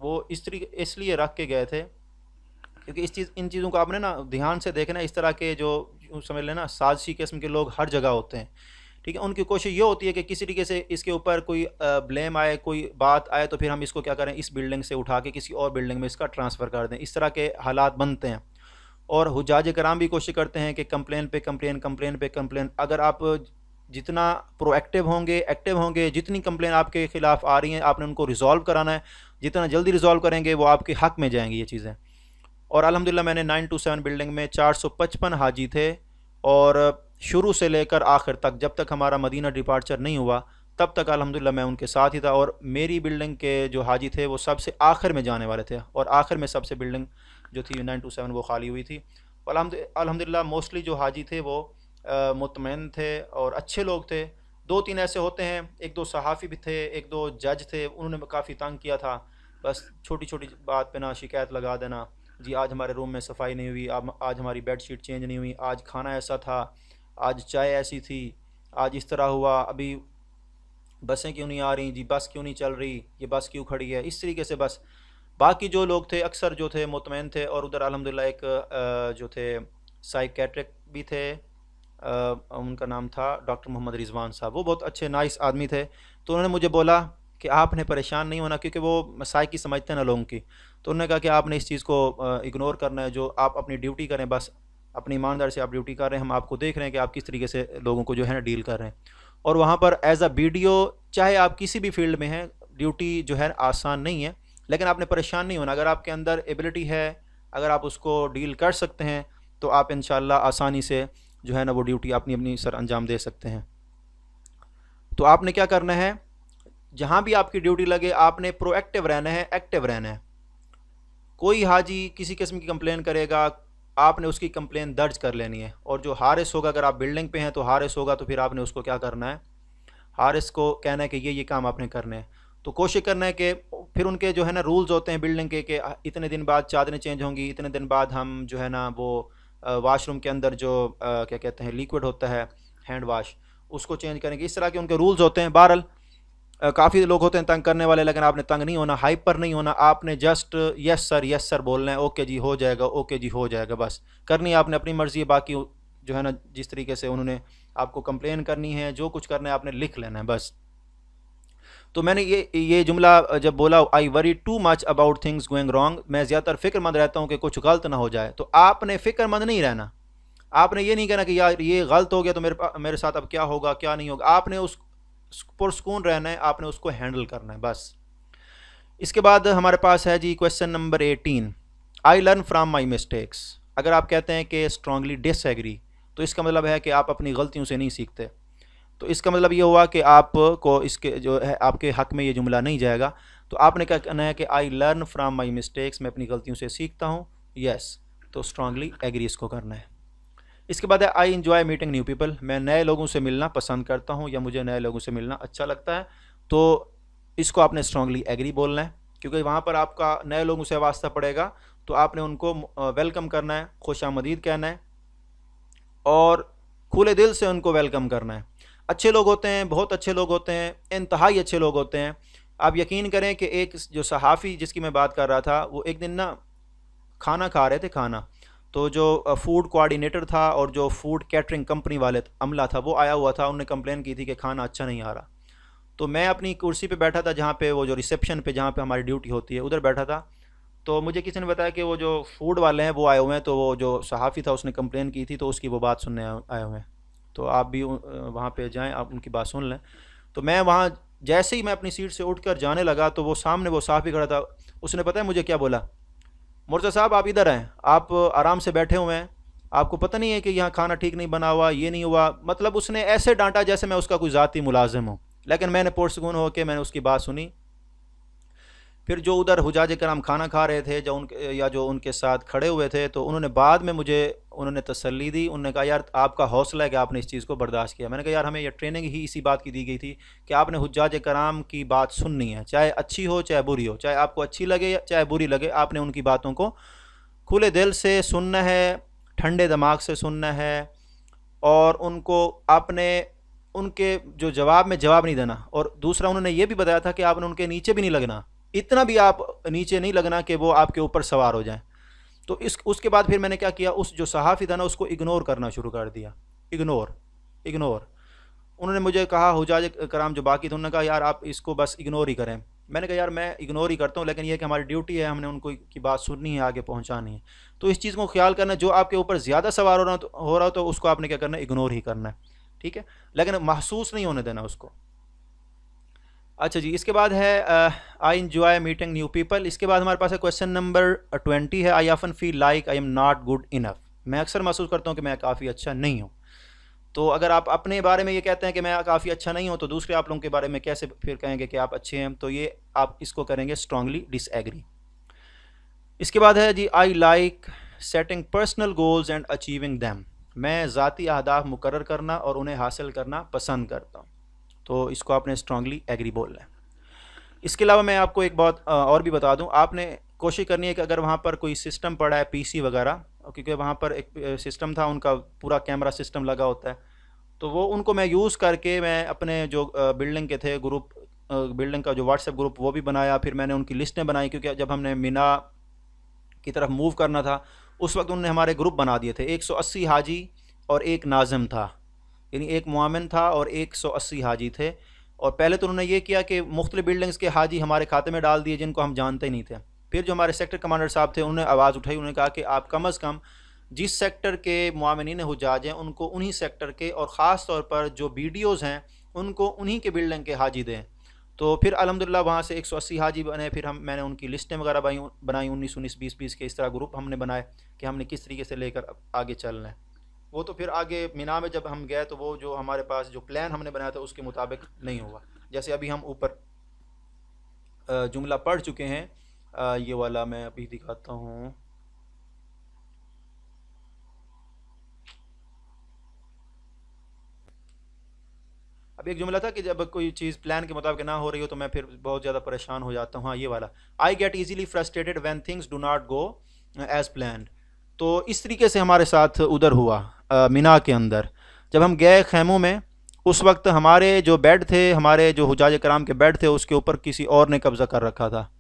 Speaker 1: वो इसलिए रख के गए थे क्योंकि इन चीज़ों को आपने ना ध्यान से देखना है। इस तरह के जो समझ लेना साजिशी किस्म के लोग हर जगह होते हैं, ठीक है। उनकी कोशिश ये होती है कि किसी तरीके से इसके ऊपर कोई ब्लेम आए, कोई बात आए, तो फिर हम इसको क्या करें, इस बिल्डिंग से उठा के किसी और बिल्डिंग में इसका ट्रांसफ़र कर दें। इस तरह के हालात बनते हैं। और हुज्जाज कराम भी कोशिश करते हैं कि कंप्लेन पे कंप्लेन, कंप्लेन पे कंप्लेन। अगर आप जितना प्रोएक्टिव होंगे, एक्टिव होंगे, जितनी कंप्लेन आपके ख़िलाफ़ आ रही हैं आपने उनको रिज़ॉल्व कराना है। जितना जल्दी रिज़ॉल्व करेंगे वो आपके हक़ में जाएंगी ये चीज़ें। और अल्हम्दुलिल्लाह मैंने 927 बिल्डिंग में 455 हाजी थे, और शुरू से लेकर आखिर तक, जब तक हमारा मदीना डिपार्चर नहीं हुआ तब तक अल्हम्दुलिल्लाह मैं उनके साथ ही था। और मेरी बिल्डिंग के जो हाजी थे वो सबसे आखिर में जाने वाले थे, और आखिर में सबसे बिल्डिंग जो थी 927 वो खाली हुई थी। अल्हम्दुलिल्लाह मोस्टली जो हाजी थे वो मुतमईन थे और अच्छे लोग थे। दो तीन ऐसे होते हैं, एक दो सहाफ़ी भी थे, एक दो जज थे, उन्होंने काफ़ी तंग किया था। बस छोटी छोटी बात पे ना शिकायत लगा देना, जी आज हमारे रूम में सफाई नहीं हुई, आज हमारी बेड शीट चेंज नहीं हुई, आज खाना ऐसा था, आज चाय ऐसी थी, आज इस तरह हुआ, अभी बसें क्यों नहीं आ रही, जी बस क्यों नहीं चल रही, ये बस क्यों खड़ी है, इस तरीके से। बस बाकी जो लोग थे अक्सर जो थे मुतमईन थे। और उधर अल्हम्दुलिल्लाह एक जो थे साइकेट्रिक भी थे, उनका नाम था डॉक्टर मोहम्मद रिजवान साहब, वो बहुत अच्छे नाइस आदमी थे। तो उन्होंने मुझे बोला कि आपने परेशान नहीं होना, क्योंकि वो साइकी समझते हैं ना लोगों की। तो उन्होंने कहा कि आपने इस चीज़ को इग्नोर करना है, जो आप अपनी ड्यूटी करें, बस अपनी ईमानदारी से आप ड्यूटी कर रहे हैं, हम आपको देख रहे हैं कि आप किस तरीके से लोगों को जो है ना डील कर रहे हैं। और वहाँ पर एज अ बीडीओ, चाहे आप किसी भी फील्ड में हैं, ड्यूटी जो है आसान नहीं है, लेकिन आपने परेशान नहीं होना। अगर आपके अंदर एबिलिटी है, अगर आप उसको डील कर सकते हैं, तो आप इंशाल्लाह आसानी से जो है ना वो ड्यूटी अपनी अपनी सर अंजाम दे सकते हैं। तो आपने क्या करना है, जहाँ भी आपकी ड्यूटी लगे आपने प्रोएक्टिव रहना है, एक्टिव रहना है। कोई हाजी किसी किस्म की कंप्लेन करेगा, आपने उसकी कंप्लेन दर्ज कर लेनी है। और जो हारिस होगा, अगर आप बिल्डिंग पे हैं तो हारिस होगा, तो फिर आपने उसको क्या करना है, हारिस को कहना है कि ये काम आपने करने हैं। तो कोशिश करना है कि फिर उनके जो है ना रूल्स होते हैं बिल्डिंग के, कि इतने दिन बाद चादरें चेंज होंगी, इतने दिन बाद हम जो है ना वो वाशरूम के अंदर जो क्या कहते हैं लिक्विड होता है हैंड वाश, उसको चेंज करेंगे। इस तरह के उनके रूल्स होते हैं। बहरहाल काफ़ी लोग होते हैं तंग करने वाले, लेकिन आपने तंग नहीं होना, हाइपर नहीं होना। आपने जस्ट यस सर बोलना है, ओके जी हो जाएगा, ओके जी हो जाएगा, बस करनी है आपने अपनी मर्ज़ी है। बाकी जो है ना जिस तरीके से उन्होंने आपको कंप्लेन करनी है, जो कुछ करना है आपने लिख लेना है बस। तो मैंने ये जुमला जब बोला, I worry too much about things going wrong, मैं ज़्यादातर फ़िक्रमंद रहता हूँ कि कुछ गलत ना हो जाए। तो आपने फ़िक्रमंद नहीं रहना, आपने ये नहीं कहना कि यार ये गलत हो गया तो मेरे साथ अब क्या होगा क्या नहीं होगा। आपने उस पुरस्कून रहना है, आपने उसको हैंडल करना है बस। इसके बाद हमारे पास है जी question number 18, I learn from my mistakes. अगर आप कहते हैं कि स्ट्रांगली डिसएग्री, तो इसका मतलब है कि आप अपनी गलतियों से नहीं सीखते। तो इसका मतलब ये हुआ कि आपको इसके जो है आपके हक़ में ये जुमला नहीं जाएगा। तो आपने क्या कहना है कि आई लर्न फ्राम माई मिस्टेक्स, मैं अपनी गलतियों से सीखता हूँ, यस। तो स्ट्रांगली एग्री इसको करना है। इसके बाद है I enjoy meeting new people, मैं नए लोगों से मिलना पसंद करता हूँ, या मुझे नए लोगों से मिलना अच्छा लगता है। तो इसको आपने स्ट्रांगली एग्री बोलना है, क्योंकि वहाँ पर आपका नए लोगों से वास्ता पड़ेगा। तो आपने उनको वेलकम करना है, खुशामदीद कहना है, और खुले दिल से उनको वेलकम करना है। अच्छे लोग होते हैं, बहुत अच्छे लोग होते हैं, इंतहाई अच्छे लोग होते हैं। आप यकीन करें कि एक जो सहाफ़ी जिसकी मैं बात कर रहा था, वो एक दिन ना खाना खा रहे थे, खाना, तो जो फूड कोऑर्डिनेटर था और जो फूड कैटरिंग कंपनी वाले अमला था वो आया हुआ था, उन्होंने कंप्लेन की थी कि खाना अच्छा नहीं आ रहा। तो मैं अपनी कुर्सी पे बैठा था, जहाँ पे वो जो रिसेप्शन पे जहाँ पे हमारी ड्यूटी होती है उधर बैठा था। तो मुझे किसी ने बताया कि वो जो फूड वाले हैं वो आए हुए हैं, तो वो जो सहाफ़ी था उसने कंप्लेन की थी, तो उसकी वो बात सुनने आए हुए हैं। तो आप भी वहाँ पे जाएं, आप उनकी बात सुन लें। तो मैं वहाँ जैसे ही मैं अपनी सीट से उठकर जाने लगा तो वो सामने वो सहाफ़ी खड़ा था, उसने पता है मुझे क्या बोला? मुर्तज़ा साहब आप इधर हैं, आप आराम से बैठे हुए हैं, आपको पता नहीं है कि यहाँ खाना ठीक नहीं बना हुआ, ये नहीं हुआ। मतलब उसने ऐसे डांटा जैसे मैं उसका कोई ज़ाती मुलाजिम हूँ। लेकिन मैंने पुरसकून होकर मैंने उसकी बात सुनी। फिर जो उधर हुजाज कराम खाना खा रहे थे, जो उनके साथ खड़े हुए थे, तो उन्होंने बाद में मुझे उन्होंने तसल्ली दी। उन्होंने कहा यार आपका हौसला है कि आपने इस चीज़ को बर्दाश्त किया। मैंने कहा यार हमें यह ट्रेनिंग ही इसी बात की दी गई थी कि आपने हुज्जाज कराम की बात सुननी है, चाहे अच्छी हो चाहे बुरी हो, चाहे आपको अच्छी लगे चाहे बुरी लगे, आपने उनकी बातों को खुले दिल से सुनना है, ठंडे दिमाग से सुनना है, और उनको आपने उनके जो जवाब में जवाब नहीं देना। और दूसरा उन्होंने ये भी बताया था कि आपने उनके नीचे भी नहीं लगना, इतना भी आप नीचे नहीं लगना कि वो आपके ऊपर सवार हो जाएं। तो उसके बाद फिर मैंने क्या किया, उस जो सहाफ़ी था ना उसको इग्नोर करना शुरू कर दिया। इग्नोर इग्नोर उन्होंने मुझे कहा, हुजाज कराम जो बाकी थे उन्होंने कहा यार आप इसको बस इग्नोर ही करें। मैंने कहा यार मैं इग्नोर ही करता हूँ, लेकिन ये कि हमारी ड्यूटी है, हमने उनको की बात सुननी है, आगे पहुँचानी है। तो इस चीज़ को ख्याल करना, जो आपके ऊपर ज़्यादा सवार हो रहा हो तो उसको आपने क्या करना है, इग्नोर ही करना है, ठीक है, लेकिन महसूस नहीं होने देना उसको। अच्छा जी, इसके बाद है I enjoy meeting new people. इसके बाद हमारे पास है क्वेश्चन नंबर 20 है, I often feel like I am not good enough. मैं अक्सर महसूस करता हूँ कि मैं काफ़ी अच्छा नहीं हूँ। तो अगर आप अपने बारे में ये कहते हैं कि मैं काफ़ी अच्छा नहीं हूँ, तो दूसरे आप लोगों के बारे में कैसे फिर कहेंगे कि आप अच्छे हैं? तो ये आप इसको करेंगे स्ट्रांगली डिसएग्री। इसके बाद है जी, I like setting personal goals and achieving them. मैं ज़ाती अहदाफ मुकर्रर करना और उन्हें हासिल करना पसंद करता हूँ। तो इसको आपने स्ट्रांगली एग्री बोलना है। इसके अलावा मैं आपको एक बात और भी बता दूं, आपने कोशिश करनी है कि अगर वहाँ पर कोई सिस्टम पड़ा है पीसी वगैरह, क्योंकि वहाँ पर एक सिस्टम था, उनका पूरा कैमरा सिस्टम लगा होता है, तो वो उनको मैं यूज़ करके मैं अपने जो बिल्डिंग के थे ग्रुप, बिल्डिंग का जो व्हाट्सएप ग्रुप वो भी बनाया। फिर मैंने उनकी लिस्टें बनाई, क्योंकि जब हमने मीना की तरफ मूव करना था उस वक्त उन्होंने हमारे ग्रुप बना दिए थे। 180 हाजी और एक नाज़िम था, यानी एक मुआमिन था और 180 हाजी थे। और पहले तो उन्होंने ये किया कि मुख्तलिफ बिल्डिंग्स के हाजी हमारे खाते में डाल दिए जिनको हम जानते ही नहीं थे। फिर जो हमारे सेक्टर कमांडर साहब थे उन्होंने आवाज़ उठाई, उन्होंने कहा कि आप कम अज़ कम जिस सेक्टर के मुआमिनीन हुज्जाज हैं उनको उन्हीं सेक्टर के, और ख़ास तौर पर जो बीडीओज़ हैं उनको उन्हीं के बिल्डिंग के हाजी दें। तो फिर अल्हम्दुलिल्लाह वहाँ से 180 हाजी बने। फिर मैंने उनकी लिस्टें वगैरह बनाई 19 20 20 के, इस तरह ग्रुप हमने बनाए कि हमने किस तरीके से लेकर आगे चलना है। वो तो फिर आगे मीना में जब हम गए तो वो जो हमारे पास जो प्लान हमने बनाया था उसके मुताबिक नहीं हुआ। जैसे अभी हम ऊपर जुमला पढ़ चुके हैं, ये वाला मैं अभी दिखाता हूँ। अब एक जुमला था कि जब कोई चीज़ प्लान के मुताबिक ना हो रही हो तो मैं फिर बहुत ज़्यादा परेशान हो जाता हूँ। हाँ, ये वाला, I get easily frustrated when things do not go as planned. तो इस तरीके से हमारे साथ उधर हुआ मीना के अंदर। जब हम गए खैमों में, उस वक्त हमारे जो बेड थे, हमारे जो हुज्जाज कराम के बेड थे, उसके ऊपर किसी और ने कब्ज़ा कर रखा था।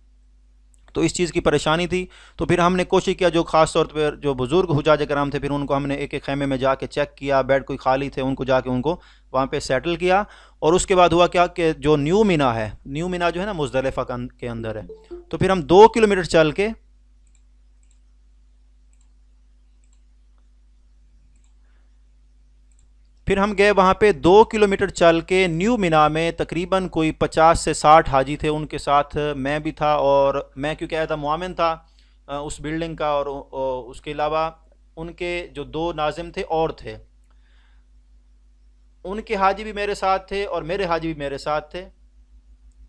Speaker 1: तो इस चीज़ की परेशानी थी। तो फिर हमने कोशिश किया, जो ख़ास तौर पर जो बुज़ुर्ग हुज्जाज कराम थे, फिर उनको हमने एक एक खैमे में जाके चेक किया, बेड कोई खाली थे उनको जाके उनको वहाँ पे सेटल किया। और उसके बाद हुआ क्या कि जो न्यू मीना है, न्यू मीना जो है ना मुज़दलिफ़ा के अंदर है, तो फिर हम 2 किलोमीटर चल के फिर हम गए वहाँ पे 2 किलोमीटर चल के न्यू मीना में। तकरीबन कोई 50 से 60 हाजी थे, उनके साथ मैं भी था। और मैं क्योंकि आया था मुआमिन था उस बिल्डिंग का, और उसके अलावा उनके जो 2 नाज़िम थे और थे, उनके हाजी भी मेरे साथ थे और मेरे हाजी भी मेरे साथ थे।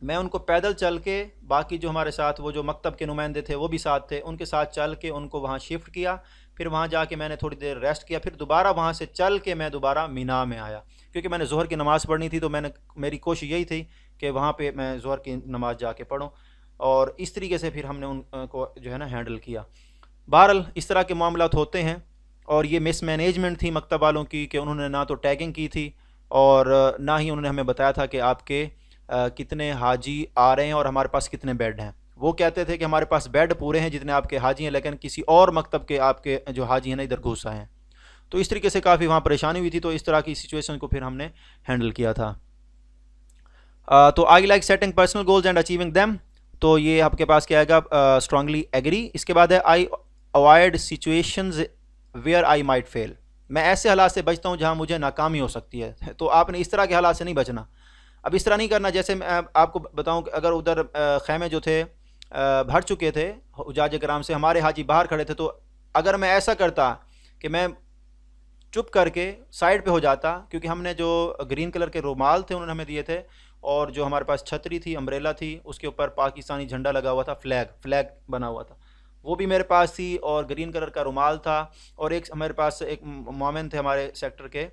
Speaker 1: मैं उनको पैदल चल के, बाकी जो हमारे साथ वो जो मकतब के नुमाइंदे थे वो भी साथ थे, उनके साथ चल के उनको वहाँ शिफ्ट किया। फिर वहाँ जाके मैंने थोड़ी देर रेस्ट किया। फिर दोबारा वहाँ से चल के मैं दोबारा मीना में आया, क्योंकि मैंने ज़ोहर की नमाज़ पढ़नी थी। तो मेरी कोशिश यही थी कि वहाँ पे मैं ज़ोहर की नमाज़ जाके पढ़ूँ। और इस तरीके से फिर हमने उनको जो है ना हैंडल किया। बहरहाल इस तरह के मामलात होते हैं। और ये मिसमैनेजमेंट थी मकतब वालों की कि उन्होंने ना तो टैगिंग की थी और ना ही उन्होंने हमें बताया था कि आपके कितने हाजी आ रहे हैं और हमारे पास कितने बेड हैं। वो कहते थे कि हमारे पास बेड पूरे हैं जितने आपके हाजी हैं, लेकिन किसी और मकतब के आपके जो हाजी हैं ना इधर घुस आए हैं। तो इस तरीके से काफ़ी वहाँ परेशानी हुई थी। तो इस तरह की सिचुएशन को फिर हमने हैंडल किया था। तो आई like setting personal goals and achieving them, तो ये आपके पास क्या आएगा, स्ट्रांगली एग्री। इसके बाद है I avoid situations where I might fail, मैं ऐसे हालात से बचता हूँ जहाँ मुझे नाकामी हो सकती है। तो आपने इस तरह के हालात से नहीं बचना। अब इस तरह नहीं करना, जैसे मैं आपको बताऊँ कि अगर उधर खैमे जो थे भर चुके थे हुजाज कराम से, हमारे हाजी बाहर खड़े थे, तो अगर मैं ऐसा करता कि मैं चुप करके साइड पे हो जाता, क्योंकि हमने जो ग्रीन कलर के रुमाल थे उन्होंने हमें दिए थे, और जो हमारे पास छतरी थी, अम्ब्रेला थी, उसके ऊपर पाकिस्तानी झंडा लगा हुआ था, फ्लैग बना हुआ था, वो भी मेरे पास थी, और ग्रीन कलर का रुमाल था, और एक हमारे पास एक मोमिन थे हमारे सेक्टर के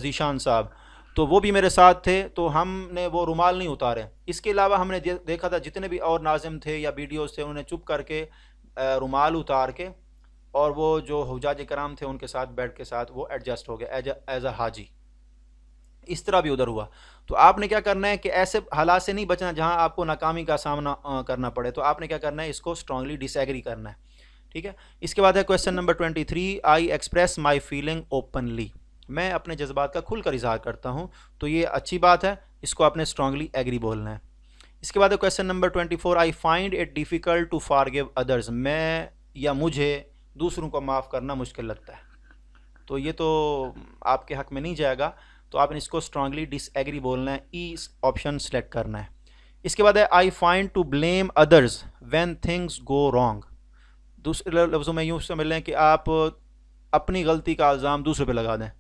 Speaker 1: जीशान साहब, तो वो भी मेरे साथ थे, तो हमने वो रुमाल नहीं उतारे। इसके अलावा हमने देखा था जितने भी और नाजिम थे या वीडियोज़ थे, उन्होंने चुप करके रुमाल उतार के, और वो जो हुजाज कराम थे उनके साथ बेड के साथ वो एडजस्ट हो गया एज अ हाजी। इस तरह भी उधर हुआ। तो आपने क्या करना है कि ऐसे हालात से नहीं बचना जहां आपको नाकामी का सामना करना पड़े, तो आपने क्या करना है, इसको स्ट्रांगली डिसएग्री करना है। ठीक है। इसके बाद है question number 23, I express my feeling openly, मैं अपने जज्बात का खुलकर इजहार करता हूँ, तो ये अच्छी बात है, इसको आपने स्ट्रांगली एग्री बोलना है। इसके बाद है question number 24, I find it difficult to forgive others, मैं या मुझे दूसरों को माफ़ करना मुश्किल लगता है, तो ये तो आपके हक़ में नहीं जाएगा, तो आपने इसको स्ट्रांगली डिसएग्री बोलना है, ई ऑप्शन सेलेक्ट करना है। इसके बाद है I find to blame others when things go wrong, दूसरे लफ्ज़ों में यूँ समझ लें कि आप अपनी गलती का इल्ज़ाम दूसरों पे लगा दें,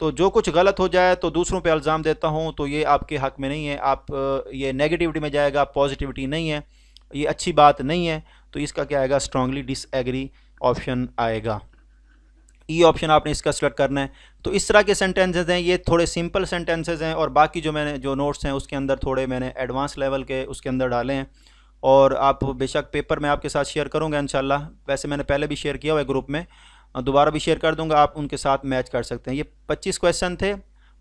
Speaker 1: तो जो कुछ गलत हो जाए तो दूसरों पे इल्ज़ाम देता हूँ, तो ये आपके हक़ में नहीं है, आप ये नेगेटिविटी में जाएगा, पॉजिटिविटी नहीं है, ये अच्छी बात नहीं है, तो इसका क्या आएगा, स्ट्रांगली डिसएग्री ऑप्शन आएगा। ई ऑप्शन आपने इसका सेलेक्ट करना है। तो इस तरह के सेंटेंसेस हैं, ये थोड़े सिंपल सेंटेंसेस हैं, और बाकी जो मैंने जो नोट्स हैं उसके अंदर थोड़े मैंने एडवांस लेवल के उसके अंदर डाले हैं, और आप बेशक पेपर में आपके साथ शेयर करूँगा इंशाल्लाह, वैसे मैंने पहले भी शेयर किया हुआ है ग्रुप में, दोबारा भी शेयर कर दूंगा, आप उनके साथ मैच कर सकते हैं। ये 25 क्वेश्चन थे,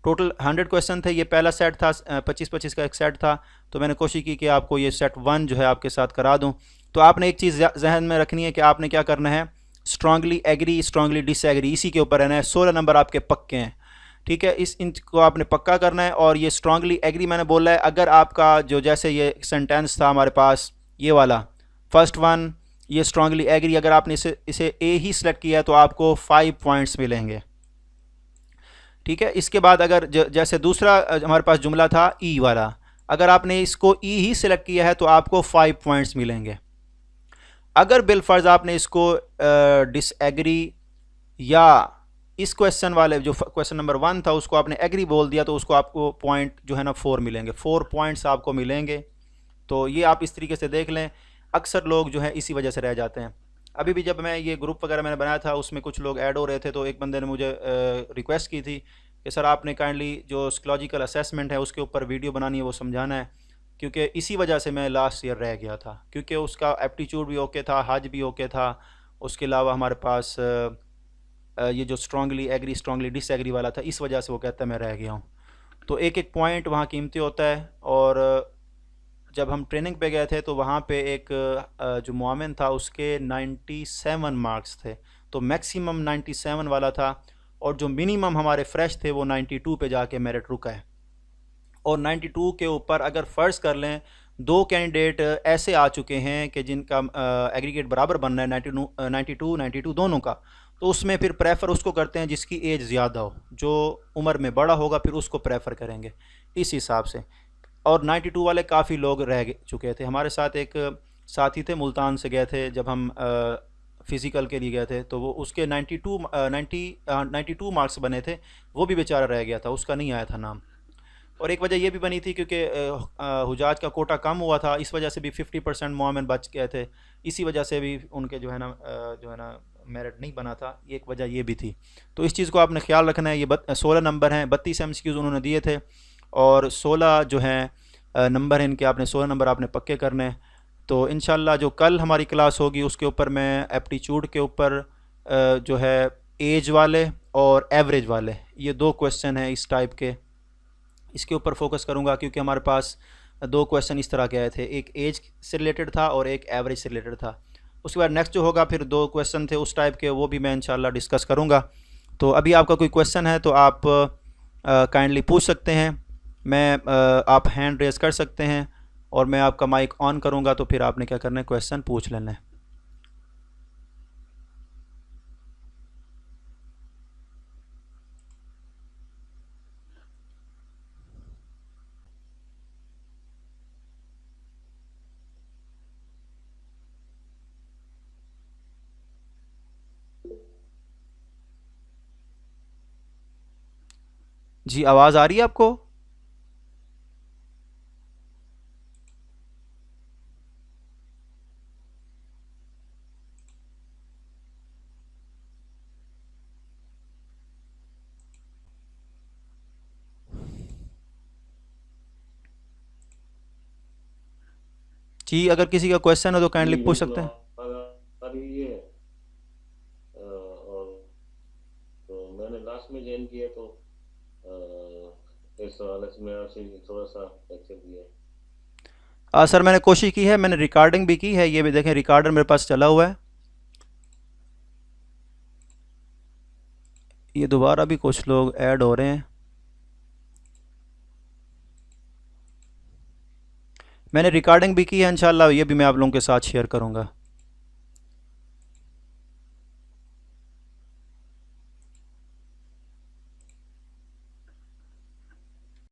Speaker 1: टोटल 100 क्वेश्चन थे, ये पहला सेट था, 25-25 का एक सेट था, तो मैंने कोशिश की कि आपको ये सेट 1 जो है आपके साथ करा दूं। तो आपने एक चीज़ जहन में रखनी है कि आपने क्या करना है, स्ट्रांगली एग्री, स्ट्रांगली डिसएग्री, इसी के ऊपर रहना है। 16 नंबर आपके पक्के हैं, ठीक है, इनको आपने पक्का करना है। और ये स्ट्रांगली एग्री मैंने बोला है, अगर आपका जो जैसे ये सेंटेंस था हमारे पास ये वाला फर्स्ट वन, ये स्ट्रांगली एग्री, अगर आपने इसे ए ही सिलेक्ट किया तो आपको 5 पॉइंट्स मिलेंगे, ठीक है। इसके बाद अगर जैसे दूसरा हमारे पास जुमला था ई वाला, अगर आपने इसको ई ही सिलेक्ट किया है तो आपको 5 पॉइंट्स मिलेंगे। अगर बिलफर्ज आपने इसको डिसएग्री या इस क्वेश्चन वाले जो क्वेश्चन नंबर 1 था उसको आपने एग्री बोल दिया, तो उसको आपको पॉइंट जो है ना 4 मिलेंगे, 4 पॉइंट्स आपको मिलेंगे। तो ये आप इस तरीके से देख लें, अक्सर लोग जो है इसी वजह से रह जाते हैं। अभी भी जब मैं ये ग्रुप वगैरह मैंने बनाया था उसमें कुछ लोग ऐड हो रहे थे, तो एक बंदे ने मुझे रिक्वेस्ट की थी कि सर आपने काइंडली जो साइकोलॉजिकल असेसमेंट है उसके ऊपर वीडियो बनानी है, वो समझाना है, क्योंकि इसी वजह से मैं लास्ट ईयर रह गया था, क्योंकि उसका एप्टीट्यूड भी ओके था, हज भी ओके था, उसके अलावा हमारे पास ये जो स्ट्रांगली एग्री स्ट्रांगली डिसएग्री वाला था, इस वजह से वो कहता है मैं रह गया हूँ। तो एक एक पॉइंट वहाँ कीमती होता है। और जब हम ट्रेनिंग पे गए थे तो वहाँ पे एक जो मोमिन था उसके 97 मार्क्स थे, तो मैक्सिमम 97 वाला था, और जो मिनिमम हमारे फ्रेश थे वो 92 पे जाके मेरिट रुका है। और 92 के ऊपर अगर फ़र्ज़ कर लें 2 कैंडिडेट ऐसे आ चुके हैं कि जिनका एग्रीगेट बराबर बनना है 92 दोनों का, तो उसमें फिर प्रेफर उसको करते हैं जिसकी एज ज़्यादा हो, जो उम्र में बड़ा होगा फिर उसको प्रेफर करेंगे इस हिसाब से। और 92 वाले काफ़ी लोग रह चुके थे। हमारे साथ एक साथी थे, मुल्तान से गए थे जब हम फ़िज़िकल के लिए गए थे, तो वो उसके 92 मार्क्स बने थे, वो भी बेचारा रह गया था, उसका नहीं आया था नाम। और एक वजह ये भी बनी थी क्योंकि हुजाज का कोटा कम हुआ था, इस वजह से भी 50% मोमिन बच गए थे, इसी वजह से भी उनके जो है ना मेरिट नहीं बना था, एक वजह ये भी थी। तो इस चीज़ को आपने ख्याल रखना है। ये 16 नंबर हैं, 32 MCQs उन्होंने दिए थे, और 16 जो हैं नंबर हैं इनके, आपने 16 नंबर आपने पक्के करने हैं। तो इंशाल्लाह जो कल हमारी क्लास होगी उसके ऊपर मैं एप्टीट्यूड के ऊपर जो है एज वाले और एवरेज वाले, ये 2 क्वेश्चन हैं इस टाइप के, इसके ऊपर फोकस करूंगा, क्योंकि हमारे पास 2 क्वेश्चन इस तरह के आए थे, एक एज से रिलेटेड था और एक एवरेज से रिलेटेड था। उसके बाद नेक्स्ट जो होगा फिर 2 क्वेश्चन थे उस टाइप के, वो भी मैं इंशाल्लाह डिस्कस करूंगा। तो अभी आपका कोई क्वेश्चन है तो आप काइंडली पूछ सकते हैं, आप हैंड रेज़ कर सकते हैं और मैं आपका माइक ऑन करूँगा तो फिर आपने क्या करना है, क्वेश्चन पूछ लेना है। जी, आवाज़ आ रही है आपको? जी, अगर किसी का क्वेश्चन हो तो काइंडली
Speaker 2: जी
Speaker 1: पूछ
Speaker 2: बिल्कुल
Speaker 1: सकते हैं।
Speaker 2: आ रही है। और तो मैंने लास्ट में ज्वाइन किया तो इस हालत में आपसे थोड़ा सा लेक्चर दिया।
Speaker 1: सर मैंने कोशिश की है, मैंने रिकॉर्डिंग भी की है, ये भी देखें रिकॉर्डर मेरे पास चला हुआ है। ये दोबारा भी कुछ लोग ऐड हो रहे हैं। मैंने रिकॉर्डिंग भी की है, इंशाल्लाह ये भी मैं आप लोगों के साथ शेयर करूँगा।